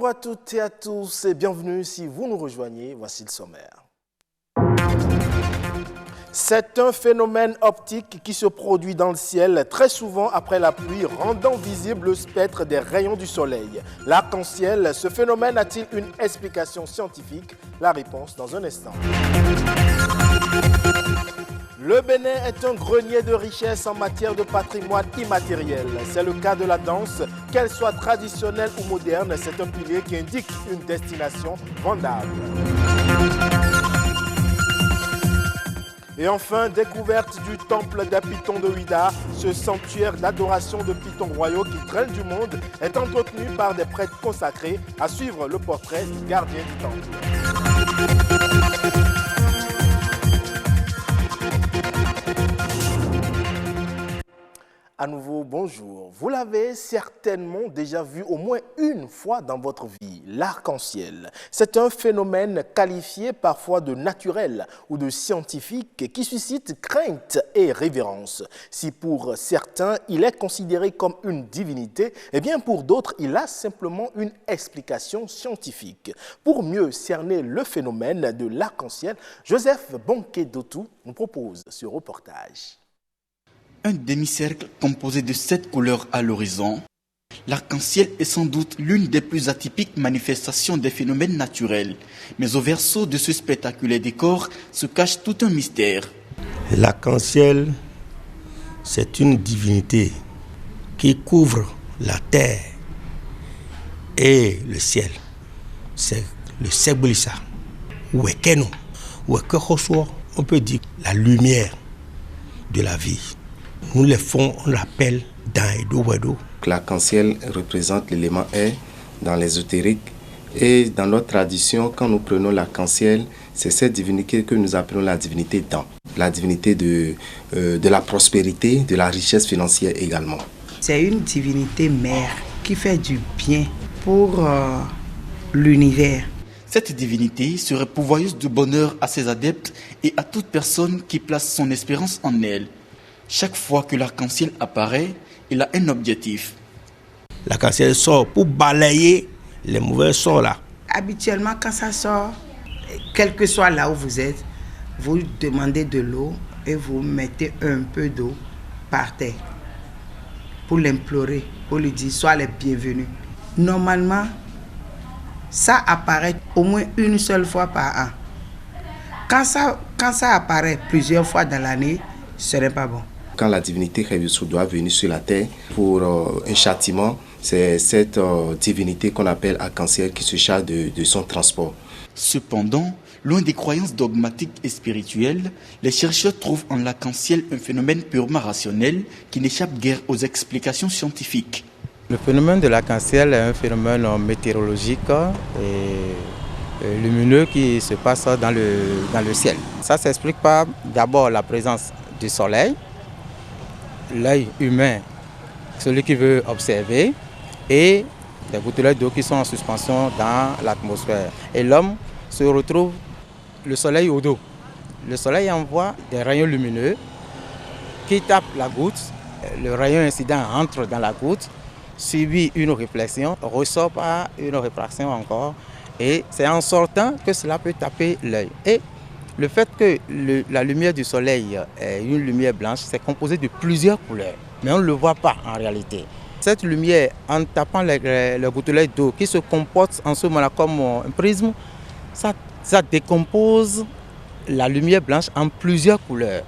Bonjour à toutes et à tous et bienvenue si vous nous rejoignez. Voici le sommaire. C'est un phénomène optique qui se produit dans le ciel très souvent après la pluie, rendant visible le spectre des rayons du soleil. L'arc-en-ciel, ce phénomène a-t-il une explication scientifique? La réponse dans un instant. Le Bénin est un grenier de richesse en matière de patrimoine immatériel. C'est le cas de la danse, qu'elle soit traditionnelle ou moderne, c'est un pilier qui indique une destination vendable. Et enfin, découverte du temple des Pythons de Ouida, ce sanctuaire d'adoration de Pythons royaux qui traîne du monde est entretenu par des prêtres consacrés. À suivre le portrait du gardien du temple. À nouveau, bonjour. Vous l'avez certainement déjà vu au moins une fois dans votre vie, l'arc-en-ciel. C'est un phénomène qualifié parfois de naturel ou de scientifique qui suscite crainte et révérence. Si pour certains, il est considéré comme une divinité, eh bien pour d'autres, il a simplement une explication scientifique. Pour mieux cerner le phénomène de l'arc-en-ciel, Joseph Bonquet-Dotou nous propose ce reportage. Un demi-cercle composé de 7 couleurs à l'horizon, l'arc-en-ciel est sans doute l'une des plus atypiques manifestations des phénomènes naturels. Mais au verso de ce spectaculaire décor se cache tout un mystère. L'arc-en-ciel, c'est une divinité qui couvre la terre et le ciel. C'est le Sebolissa, ou Ekeno, ou Ekehoso, on peut dire la lumière de la vie. Nous les fonds, on l'appelle Daedo. L'arc-en-ciel représente l'élément air dans l'ésotérique. Et dans notre tradition, quand nous prenons l'arc-en-ciel, c'est cette divinité que nous appelons la divinité d'An. La divinité de la prospérité, de la richesse financière également. C'est une divinité mère qui fait du bien pour l'univers. Cette divinité serait pourvoyeuse de bonheur à ses adeptes et à toute personne qui place son espérance en elle. Chaque fois que l'arc-en-ciel apparaît, il a un objectif. L'arc-en-ciel sort pour balayer les mauvais sorts là. Habituellement, quand ça sort, quel que soit là où vous êtes, vous demandez de l'eau et vous mettez un peu d'eau par terre pour l'implorer, pour lui dire sois les bienvenus. Normalement, ça apparaît au moins une seule fois par an. Quand ça apparaît plusieurs fois dans l'année, ce n'est pas bon. Quand la divinité Révisou doit venir sur la terre pour un châtiment, c'est cette divinité qu'on appelle arc-en-ciel qui se charge de son transport. Cependant, loin des croyances dogmatiques et spirituelles, les chercheurs trouvent en l'arc-en-ciel un phénomène purement rationnel qui n'échappe guère aux explications scientifiques. Le phénomène de l'arc-en-ciel est un phénomène météorologique et lumineux qui se passe dans le ciel. Ça s'explique par d'abord la présence du soleil, l'œil humain, celui qui veut observer, et des gouttelettes d'eau qui sont en suspension dans l'atmosphère. Et l'homme se retrouve le soleil au dos. Le soleil envoie des rayons lumineux qui tapent la goutte. Le rayon incident entre dans la goutte, subit une réflexion, ressort par une réfraction encore. Et c'est en sortant que cela peut taper l'œil. Et le fait que la lumière du soleil est une lumière blanche, c'est composé de plusieurs couleurs. Mais on ne le voit pas en réalité. Cette lumière, en tapant les gouttelettes d'eau qui se comportent en ce moment-là comme un prisme, ça décompose la lumière blanche en plusieurs couleurs.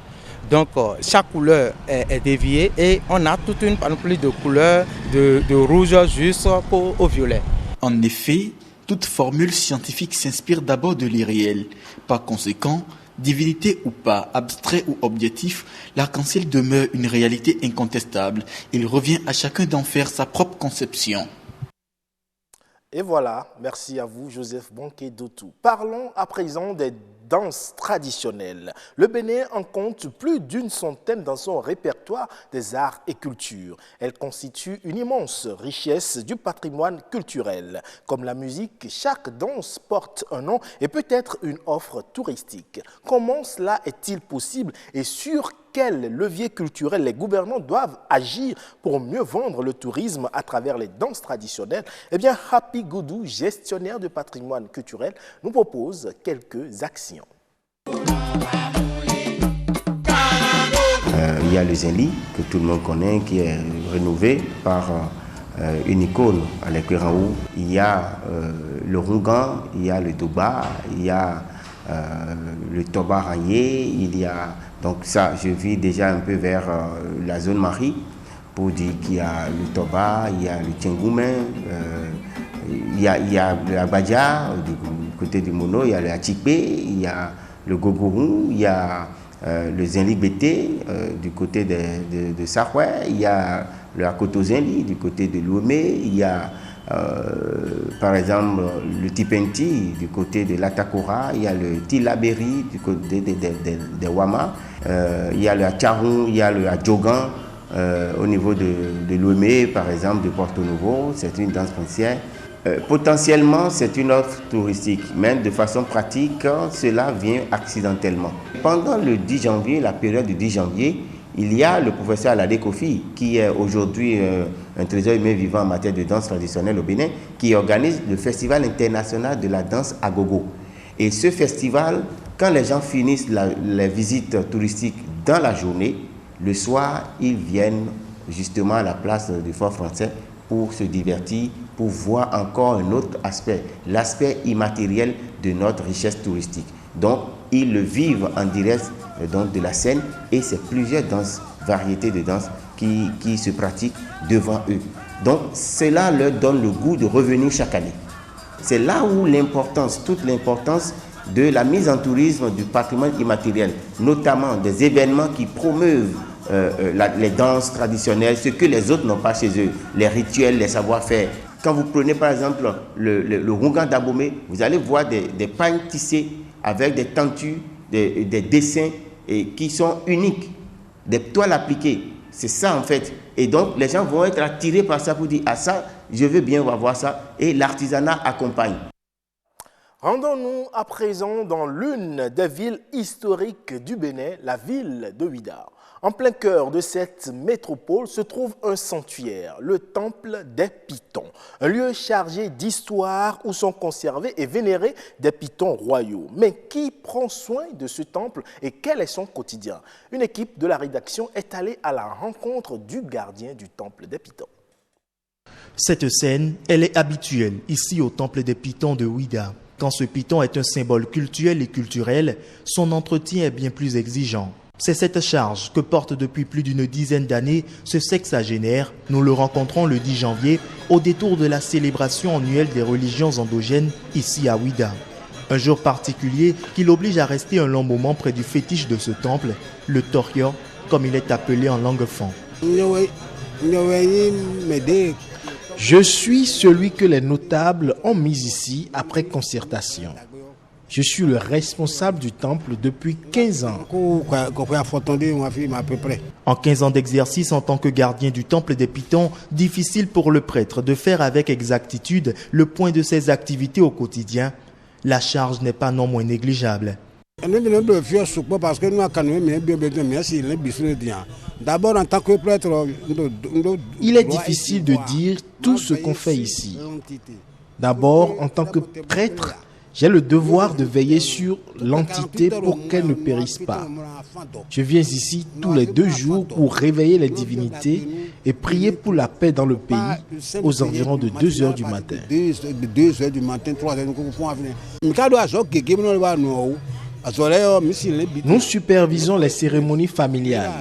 Donc chaque couleur est déviée et on a toute une panoplie de couleurs, de rouge jusqu'au violet. En effet, toute formule scientifique s'inspire d'abord de l'irréel. Par conséquent, divinité ou pas, abstrait ou objectif, l'arc-en-ciel demeure une réalité incontestable. Il revient à chacun d'en faire sa propre conception. Et voilà, merci à vous Joseph Bonquet-Dotou. Parlons à présent des danses traditionnelles. Le Bénin en compte plus d'une centaine dans son répertoire des arts et cultures. Elles constituent une immense richesse du patrimoine culturel. Comme la musique, chaque danse porte un nom et peut être une offre touristique. Comment cela est-il possible et sur quels leviers culturels les gouvernants doivent agir pour mieux vendre le tourisme à travers les danses traditionnelles? Eh bien, Happy Goudou, gestionnaire de patrimoine culturel, nous propose quelques actions. Il y a le Zenli, que tout le monde connaît, qui est rénové par une icône à l'Ekweranou. Il y a le Rungan, il y a le Toba, il y a le Toba Rayé, il y a... Donc ça, je vis déjà un peu vers la zone Marie, pour dire qu'il y a le Toba, il y a le Tiengoumen, il y a le Abadja, du côté du Mono, il y a le Atipé, il y a le Gogourou, il y a le Zenli Bété du côté de Sahoué, il y a le Akoto Zenli du côté de Lomé, il y a par exemple le Tipenti du côté de l'Atakora, il y a le Tilaberi du côté de Wama, il y a le Atcharoun, il y a le Adjogan au niveau de Lomé, par exemple de Porto Novo, c'est une danse princière. Potentiellement, c'est une offre touristique, mais de façon pratique, cela vient accidentellement. Pendant le 10 janvier, la période du 10 janvier, il y a le professeur Alade Kofi, qui est aujourd'hui un trésor humain vivant en matière de danse traditionnelle au Bénin, qui organise le Festival international de la danse Agogo. Et ce festival, quand les gens finissent les visites touristiques dans la journée, le soir, ils viennent justement à la place du Fort Français pour se divertir, pour voir encore un autre aspect, l'aspect immatériel de notre richesse touristique. Donc, ils le vivent en direct donc, de la scène et c'est plusieurs danses, variétés de danses qui se pratiquent devant eux. Donc, cela leur donne le goût de revenir chaque année. C'est là où l'importance, toute l'importance de la mise en tourisme du patrimoine immatériel, notamment des événements qui promeuvent les danses traditionnelles, ce que les autres n'ont pas chez eux, les rituels, les savoir-faire. Quand vous prenez par exemple le Rungan d'Abomey, vous allez voir des pagnes tissées avec des tentures, des dessins qui sont uniques, des toiles appliquées. C'est ça en fait. Et donc les gens vont être attirés par ça pour dire « Ah ça, je veux bien voir ça » et l'artisanat accompagne. Rendons-nous à présent dans l'une des villes historiques du Bénin, la ville de Ouidah. En plein cœur de cette métropole se trouve un sanctuaire, le Temple des Pitons, un lieu chargé d'histoire où sont conservés et vénérés des pitons royaux. Mais qui prend soin de ce temple et quel est son quotidien? Une équipe de la rédaction est allée à la rencontre du gardien du Temple des Pitons. Cette scène, elle est habituelle ici au Temple des Pitons de Ouidah. Quand ce piton est un symbole cultuel et culturel, son entretien est bien plus exigeant. C'est cette charge que porte depuis plus d'une dizaine d'années ce sexagénaire. Nous le rencontrons le 10 janvier au détour de la célébration annuelle des religions endogènes ici à Ouidah. Un jour particulier qui l'oblige à rester un long moment près du fétiche de ce temple, le Torio, comme il est appelé en langue fon. Je suis celui que les notables ont mis ici après concertation. Je suis le responsable du temple depuis 15 ans. En 15 ans d'exercice en tant que gardien du temple des Pitons, difficile pour le prêtre de faire avec exactitude le point de ses activités au quotidien. La charge n'est pas non moins négligeable. D'abord, en tant que prêtre, il est difficile de dire tout ce qu'on fait ici. D'abord, en tant que prêtre, j'ai le devoir de veiller sur l'entité pour qu'elle ne périsse pas. Je viens ici tous les 2 jours pour réveiller les divinités et prier pour la paix dans le pays aux environs de 2 heures du matin. Nous supervisons les cérémonies familiales.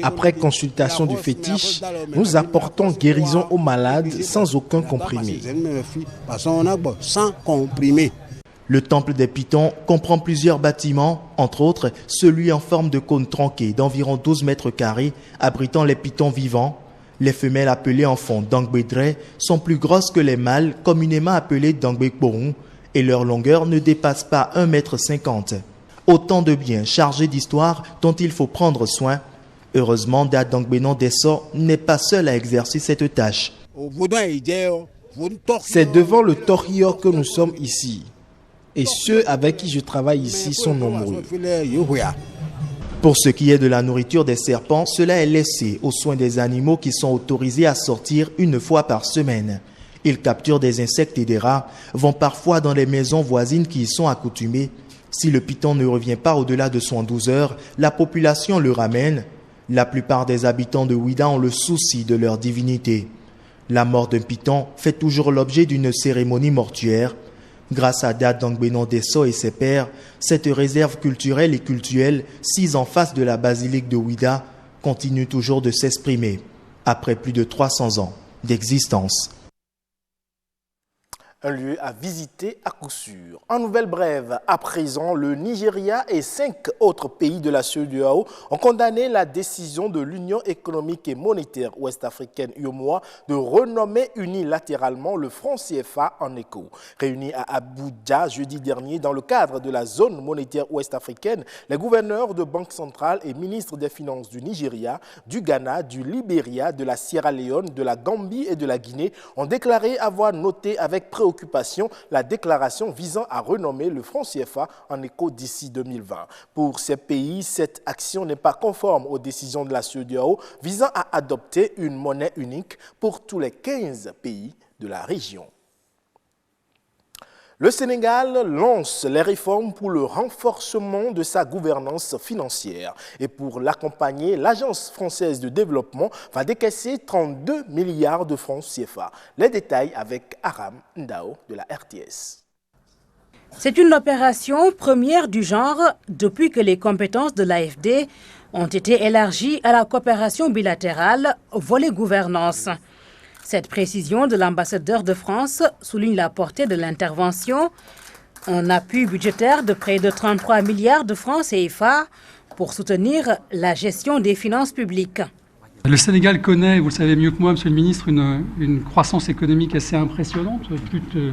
Après consultation du fétiche, nous apportons guérison aux malades sans aucun comprimé. Le temple des Pitons comprend plusieurs bâtiments, entre autres celui en forme de cône tronqué d'environ 12 mètres carrés, abritant les pitons vivants. Les femelles appelées en fond Dangbedre sont plus grosses que les mâles, communément appelés Dangbekborun, et leur longueur ne dépasse pas 1,50 m. Autant de biens chargés d'histoire dont il faut prendre soin. Heureusement, Dangbenon Desso n'est pas seul à exercer cette tâche. C'est devant le Torio que nous sommes ici. Et ceux avec qui je travaille ici sont nombreux. Pour ce qui est de la nourriture des serpents, cela est laissé aux soins des animaux qui sont autorisés à sortir une fois par semaine. Ils capturent des insectes et des rats, vont parfois dans les maisons voisines qui y sont accoutumées. Si le python ne revient pas au-delà de 112 heures, la population le ramène. La plupart des habitants de Ouida ont le souci de leur divinité. La mort d'un python fait toujours l'objet d'une cérémonie mortuaire. Grâce à Dad Dangbenon Desso et ses pairs, cette réserve culturelle et cultuelle, sise en face de la basilique de Ouida, continue toujours de s'exprimer, après plus de 300 ans d'existence. Un lieu à visiter à coup sûr. En nouvelle brève, à présent, le Nigeria et 5 autres pays de la CEDEAO ont condamné la décision de l'Union économique et monétaire ouest-africaine UEMOA de renommer unilatéralement le franc CFA en éco. Réunis à Abuja jeudi dernier dans le cadre de la zone monétaire ouest-africaine, les gouverneurs de banque centrale et ministres des Finances du Nigeria, du Ghana, du Libéria, de la Sierra Leone, de la Gambie et de la Guinée ont déclaré avoir noté avec préoccupation la déclaration visant à renommer le franc CFA en éco d'ici 2020. Pour ces pays, cette action n'est pas conforme aux décisions de la CEDEAO visant à adopter une monnaie unique pour tous les 15 pays de la région. Le Sénégal lance les réformes pour le renforcement de sa gouvernance financière. Et pour l'accompagner, l'Agence française de développement va décaisser 32 milliards de francs CFA. Les détails avec Aram Ndao de la RTS. C'est une opération première du genre depuis que les compétences de l'AFD ont été élargies à la coopération bilatérale volet gouvernance. Cette précision de l'ambassadeur de France souligne la portée de l'intervention, un appui budgétaire de près de 33 milliards de francs CFA pour soutenir la gestion des finances publiques. Le Sénégal connaît, vous le savez mieux que moi, Monsieur le Ministre, une croissance économique assez impressionnante, plus de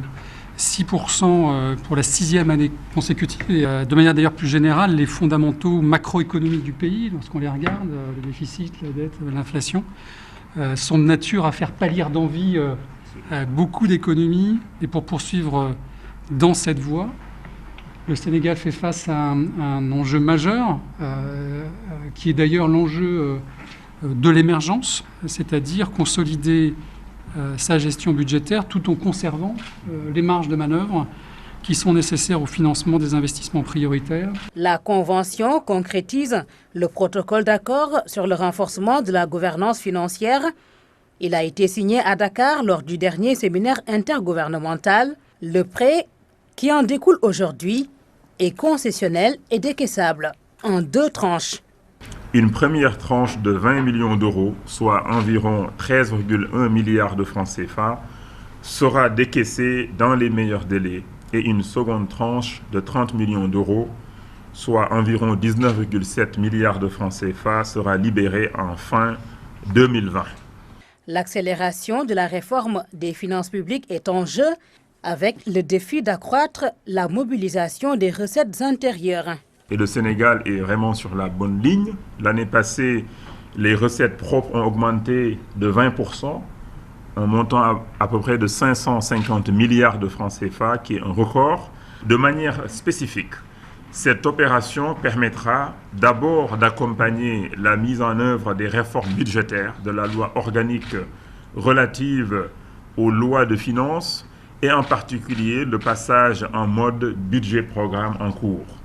6% pour la 6e année consécutive. Et de manière d'ailleurs plus générale, les fondamentaux macroéconomiques du pays, lorsqu'on les regarde, le déficit, la dette, l'inflation, sont de nature à faire pâlir d'envie beaucoup d'économies. Et pour poursuivre dans cette voie, le Sénégal fait face à un enjeu majeur, qui est d'ailleurs l'enjeu de l'émergence, c'est-à-dire consolider sa gestion budgétaire tout en conservant les marges de manœuvre qui sont nécessaires au financement des investissements prioritaires. La Convention concrétise le protocole d'accord sur le renforcement de la gouvernance financière. Il a été signé à Dakar lors du dernier séminaire intergouvernemental. Le prêt qui en découle aujourd'hui est concessionnel et décaissable en 2 tranches. Une première tranche de 20 millions d'euros, soit environ 13,1 milliards de francs CFA, sera décaissée dans les meilleurs délais. Et une seconde tranche de 30 millions d'euros, soit environ 19,7 milliards de francs CFA, sera libérée en fin 2020. L'accélération de la réforme des finances publiques est en jeu avec le défi d'accroître la mobilisation des recettes intérieures. Et le Sénégal est vraiment sur la bonne ligne. L'année passée, les recettes propres ont augmenté de 20%. Un montant à peu près de 550 milliards de francs CFA, qui est un record. De manière spécifique, cette opération permettra d'abord d'accompagner la mise en œuvre des réformes budgétaires de la loi organique relative aux lois de finances et en particulier le passage en mode budget-programme en cours.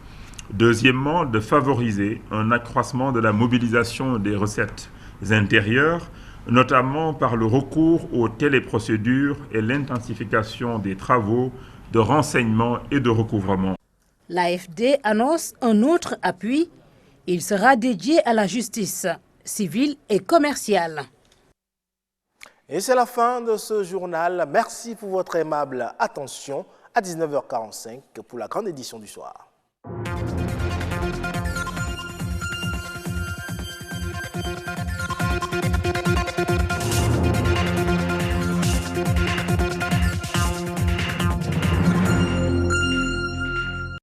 Deuxièmement, de favoriser un accroissement de la mobilisation des recettes intérieures, notamment par le recours aux téléprocédures et l'intensification des travaux de renseignement et de recouvrement. L'AFD annonce un autre appui. Il sera dédié à la justice civile et commerciale. Et c'est la fin de ce journal. Merci pour votre aimable attention. À 19h45 pour la grande édition du soir.